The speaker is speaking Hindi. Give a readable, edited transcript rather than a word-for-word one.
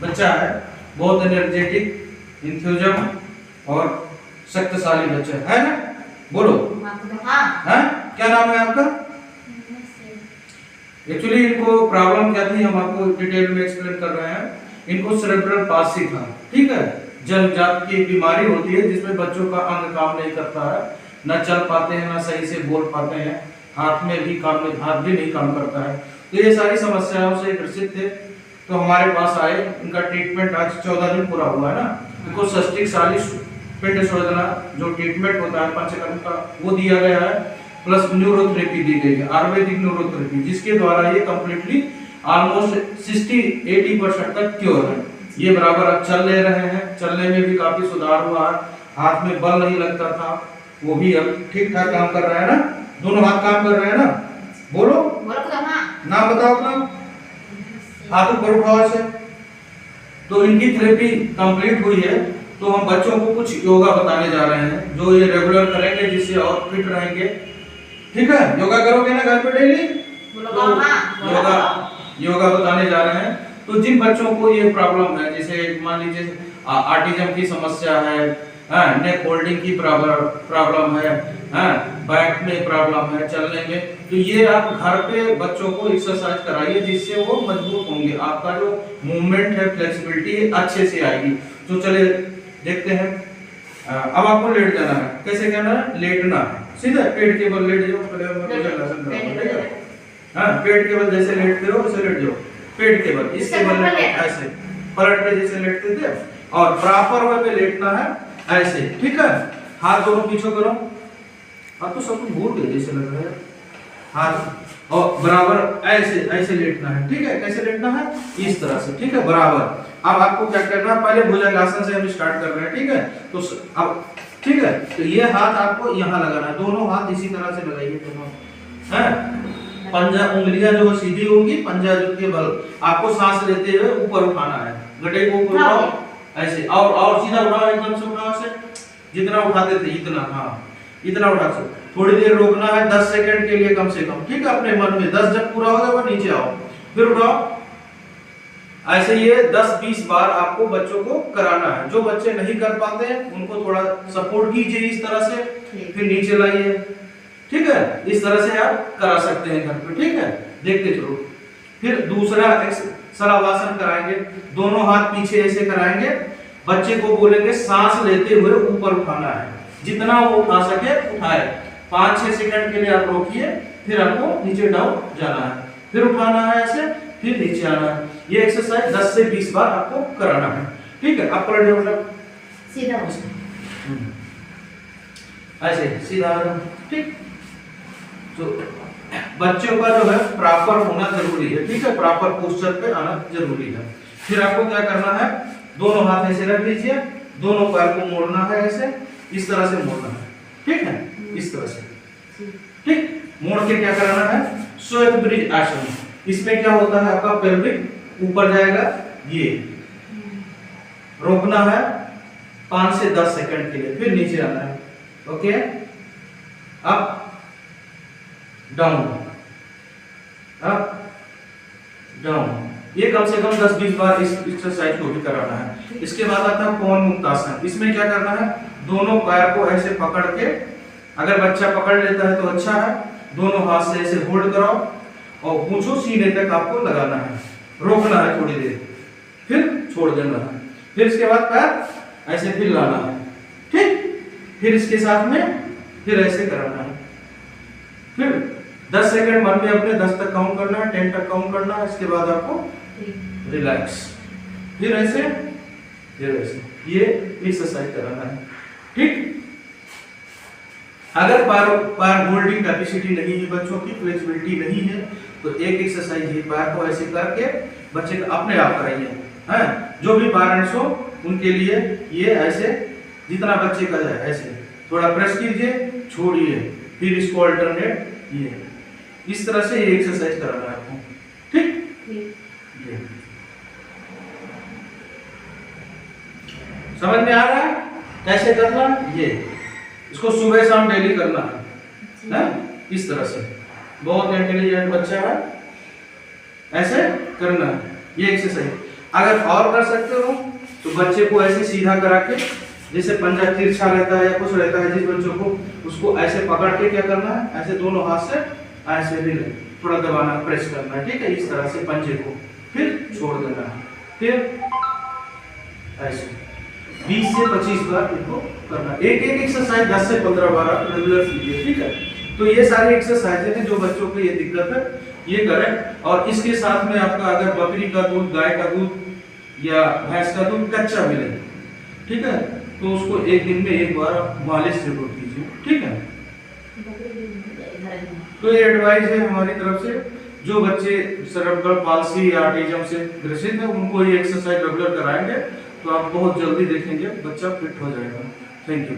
बच्चा है, बहुत एनर्जेटिक, इंथुजियाज्म और शक्तिशाली बच्चा है ना? बोलो। हाँ, क्या नाम है आपका? एक्चुअली इनको प्रॉब्लम क्या थी हम आपको डिटेल में एक्सप्लेन कर रहे हैं। इनको सेरेब्रल पाल्सी था, ठीक है, जन्मजात की बीमारी होती है जिसमें बच्चों का अंग काम नहीं करता है, न चल पाते हैं, न सही से बोल पाते हैं, हाथ भी नहीं काम करता है। तो ये सारी समस्याओं से ग्रसित थे, तो हमारे पास आए। इनका ट्रीटमेंट आज 14 दिन पूरा हुआ है ना। इनको सस्टिक सालिश पिंड शोधना जो ट्रीटमेंट होता है पंचकर्म का, वो दिया गया है, प्लस न्यूरोथेरेपी दी गई है, आयुर्वेदिक न्यूरोथेरेपी, जिसके द्वारा ये कंप्लीटली ऑलमोस्ट 60-80% तक क्योर है। ये बराबर अब चल ले रहे हैं, चलने में भी काफी सुधार हुआ है, हाथ में बल नहीं लगता था, वो भी अब ठीक ठाक काम कर रहा है ना। दोनों हाथ काम कर रहे हैं ना? बोलो नाम बताओ अपना, हाथ ऊपर उठाओ ऐसे। तो इनकी थेरेपी कंप्लीट हुई है, तो हम बच्चों को कुछ योगा बताने जा रहे हैं जो ये रेगुलर करेंगे, जिससे और फिट रहेंगे। ठीक है, योगा करोगे ना घर पे डेली? तो योगा बताने जा रहे हैं। तो जिन बच्चों को ये प्रॉब्लम है, जैसे मान लीजिए ऑटिज्म की समस्या है, नेक होल्डिंग की प्रॉब्लम है, बैक में प्रॉब्लम है, चलने में, तो ये आप घर पे बच्चों को एक्सरसाइज कराइए, जिससे वो मजबूत होंगे, आपका जो मूवमेंट है, फ्लेक्सिबिलिटी अच्छे से आएगी। तो चले देखते हैं। अब आपको लेट जाना है। कैसे कहना है? लेटना है, सीधा पेट के बल लेट जाओ। पहले मैं मुझे लेसन कराऊंगा, ठीक है? हाँ, पेट के बल जैसे लेटते हो वैसे लेट जाओ, पेट के बल, इसके बल ऐसे पलट के जैसे लेटते थे, और प्रॉपर वे पे लेटना है ऐसे, ठीक है? हाथ दोनों पीछे करो। अब तो सब कुछ भूल गए जैसे लग रहा है। हाथ और बराबर ऐसे ऐसे लेटना है, ठीक है? कैसे लेटना है? इस तरह से, ठीक है, बराबर। अब आपको क्या करना है? पहले भुजंगासन से हम स्टार्ट कर रहे हैं, ठीक है? तो अब ठीक है, तो ये हाथ आपको यहाँ लगाना है, दोनों हाथ इसी तरह से लगाइए, दोनों हैं। पंजा उंगलियां जो सीधी होंगी, पंजा जो के बल आपको सांस लेते हुए ऊपर उठाना है, गड्ढे को ऊपर उठाओ ऐसे, और सीधा उठाओ, एकदम से उठाओ ऐसे, जितना उठाते थे इतना, हाँ इतना उठा सकते। थोड़ी देर रोकना है 10 सेकंड के लिए कम से कम, ठीक है? अपने मन में 10 जब पूरा हो जाए वो नीचे आओ, फिर उठाओ ऐसे। ये 10-20 बार आपको बच्चों को कराना है। जो बच्चे नहीं कर पाते हैं उनको थोड़ा सपोर्ट कीजिए इस तरह से, फिर नीचे लाइए, ठीक है? इस तरह से आप करा सकते हैं घर पे, ठीक है? देखते चलो। फिर दूसरा शलभासन कराएंगे, दोनों हाथ पीछे ऐसे कराएंगे, बच्चे को बोलेंगे सांस लेते हुए ऊपर उठाना है, जितना वो उठा सके उठाए। 5-6 सेकंड के लिए आप रोकिए, फिर आपको नीचे डाउन जाना है, फिर उठाना है ऐसे, फिर नीचे आना है। ये एक्सरसाइज 10 से 20 बार आपको कराना है, ठीक है? आप पलट जाओ सीधा ऐसे, सीधा, ठीक? तो बच्चों का जो है प्रॉपर होना जरूरी है, ठीक है? प्रॉपर पोस्चर पे आना जरूरी है। फिर आपको क्या करना है? दोनों हाथ ऐसे रख लीजिए, दोनों पैर को मोड़ना है ऐसे, इस तरह से मोड़ना है, ठीक है? इस तरह से, ठीक? मोड़ के क्या कराना है? श्वेत ब्रिज आसन। इसमें क्या होता है? आपका पेल्विक ऊपर जाएगा, ये रोकना है 5 से 10 सेकंड के लिए, फिर नीचे आना है, ओके? अब डाउन, अप डाउन, ये कम से कम 10-20 बार इस एक्सरसाइज को भी कराना है। इसके बाद आता है पवन मुक्तासन। इसमें क्या करना है? दोनों पैर को ऐसे पकड़ के, अगर बच्चा पकड़ लेता है तो अच्छा है, दोनों हाथ से ऐसे होल्ड कराओ और पूंछो सीने तक आपको लगाना है, रोकना है थोड़ी देर, फिर छोड़ देना है, फिर इसके बाद पैर ऐसे फिर लाना है, ठीक? फिर इसके साथ में फिर ऐसे कराना है, फिर 10 सेकंड मन में अपने 10 तक काउंट करना है, 10 तक काउंट करना है। इसके बाद आपको रिलैक्स, फिर ऐसे, फिर ऐसे, ये एक्सरसाइज कराना है, ठीक? अगर पैर होल्डिंग कैपेसिटी नहीं है, बच्चों की फ्लेक्सिबिलिटी नहीं है, तो एक एक्सरसाइज है, पैर को ऐसे करके बच्चे को अपने आप कराइए, हैं? जो भी पेरेंट्स हो उनके लिए ये ऐसे, जितना बच्चे का जाए ऐसे, थोड़ा प्रेस कीजिए, छोड़िए, फिर इसको अल्टरनेट, ये इस तरह से ये एक्सरसाइज कराना है आपको, ठीक? ये समझ में आ रहा है कैसे करना? ये इसको सुबह शाम डेली करना है, इस तरह से। बहुत इंटेलिजेंट बच्चा है, ऐसे करना है ये एक्सरसाइज। अगर और कर सकते हो तो बच्चे को ऐसे सीधा करा के, जैसे पंजा तिरछा रहता है या कुछ रहता है, जिस बच्चों को उसको ऐसे पकड़ के क्या करना है, ऐसे दोनों हाथ से ऐसे भी थोड़ा दबाना, प्रेस करना है, ठीक है, इस तरह से पंजे को, फिर छोड़ देना है, फिर ऐसे 20 से 25 बार इनको करना। एक एक्सरसाइज 10 से 15 बार आप रेगुलर कीजिए, ठीक है। तो ये सारी एक्सरसाइजें हैं जो बच्चों को ये दिक्कत है ये करें। और इसके साथ में आपका अगर बकरी का दूध, गाय का दूध या भैंस का दूध कच्चा मिले, ठीक है, तो उसको एक दिन में एक बार आप मालिश जरूर कीजिए, ठीक है। तो ये एडवाइस है हमारी तरफ से। जो बच्चे सेरेब्रल पाल्सी या ऑटिज्म से ग्रसित है उनको ये एक्सरसाइज रेगुलर कराएंगे तो आप बहुत जल्दी देखेंगे बच्चा फिट हो जाएगा। Thank you.